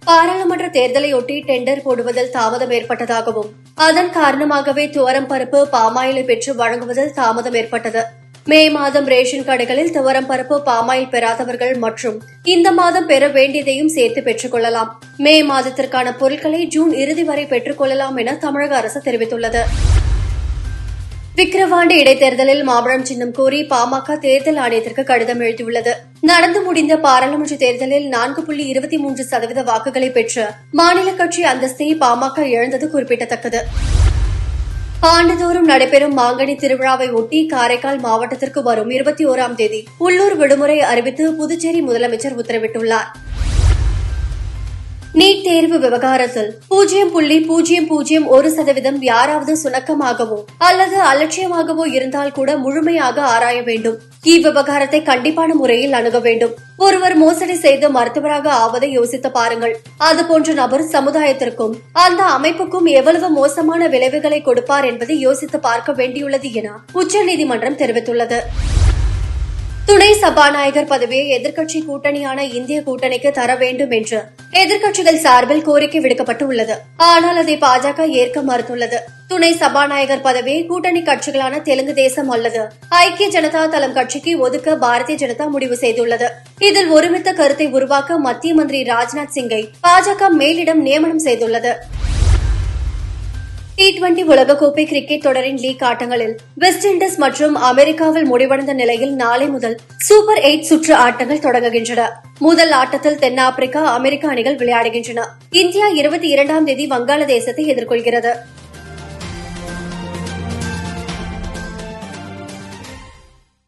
பாராளுமன்ற தேர்தலையொட்டி டெண்டர் போடுவதில் தாமதம் ஏற்பட்டதாகவும் அதன் காரணமாகவே துவரம் பருப்பு பாமாயிலை பெற்று வழங்குவதில் தாமதம் ஏற்பட்டது. மே மாதம் ரேஷன் கடைகளில் துவரம் பருப்பு பாமாயில் பெறாதவர்கள் மற்றும் இந்த மாதம் பெற வேண்டியதையும் சேர்த்து பெற்றுக் கொள்ளலாம். மே மாதத்திற்கான பொருட்களை ஜூன் இறுதி வரை பெற்றுக் கொள்ளலாம் என தமிழக அரசு தெரிவித்துள்ளது. விக்கிரவாண்டி இடைத்தேர்தலில் மாம்பழம் சின்னம் கோரி பாமக தேர்தல் ஆணையத்திற்கு கடிதம் எழுதியுள்ளது. நடந்து முடிந்த பாராளுமன்ற தேர்தலில் 4.23% வாக்குகளை பெற்று மாநில கட்சி அந்தஸ்தை பாமக இழந்தது குறிப்பிடத்தக்கது. ஆண்டுதோறும் நடைபெறும் மாங்கனி திருவிழாவை ஒட்டி காரைக்கால் மாவட்டத்திற்கு வரும் 21ஆம் தேதி உள்ளூர் விடுமுறை அறிவித்து புதுச்சேரி முதலமைச்சர் உத்தரவிட்டுள்ளார். நீட் தேர்வு விவகாரத்தில் 0.001% யாராவது சுணக்கமாகவோ அல்லது அலட்சியமாகவோ இருந்தால் கூட முழுமையாக ஆராய வேண்டும். இவ்விவகாரத்தை கண்டிப்பான முறையில் அணுக வேண்டும். ஒருவர் மோசடி செய்து மருத்துவராக ஆவதை யோசித்து பாருங்கள். அதுபோன்ற நபர் சமுதாயத்திற்கும் அந்த அமைப்புக்கும் எவ்வளவு மோசமான விளைவுகளை கொடுப்பார் என்பதை யோசித்து பார்க்க வேண்டியுள்ளது என உச்சநீதிமன்றம் தெரிவித்துள்ளது. துணை சபாநாயகர் பதவியை எதிர்க்கட்சி கூட்டணியான இந்திய கூட்டணிக்கு தர வேண்டும் என்று எதிர்க்கட்சிகள் சார்பில் கோரிக்கை விடுக்கப்பட்டுள்ளது. ஆனால் அதை பாஜக ஏற்க மறுத்துள்ளது. துணை சபாநாயகர் பதவியை கூட்டணி கட்சிகளான தெலுங்கு தேசம் அல்லது ஐக்கிய ஜனதா தளம் கட்சிக்கு ஒதுக்க பாரதிய ஜனதா முடிவு செய்துள்ளது. இதில் ஒருமித்த கருத்தை உருவாக்க மத்திய மந்திரி ராஜ்நாத் சிங்கை பாஜக மேலிடம் நியமனம் செய்துள்ளது. T20 உலகக்கோப்பை கிரிக்கெட் தொடரின் லீக் ஆட்டங்களில் வெஸ்ட் இண்டீஸ் மற்றும் அமெரிக்காவில் முடிவடைந்த நிலையில் நாளை முதல் சூப்பர் 8 சுற்று ஆட்டங்கள் தொடங்குகின்றன. முதல் ஆட்டத்தில் தென்னாப்பிரிக்கா, அமெரிக்கா அணிகள் விளையாடுகின்றன. இந்தியா 22ஆம் தேதி வங்காளதேசத்தை எதிர்கொள்கிறது.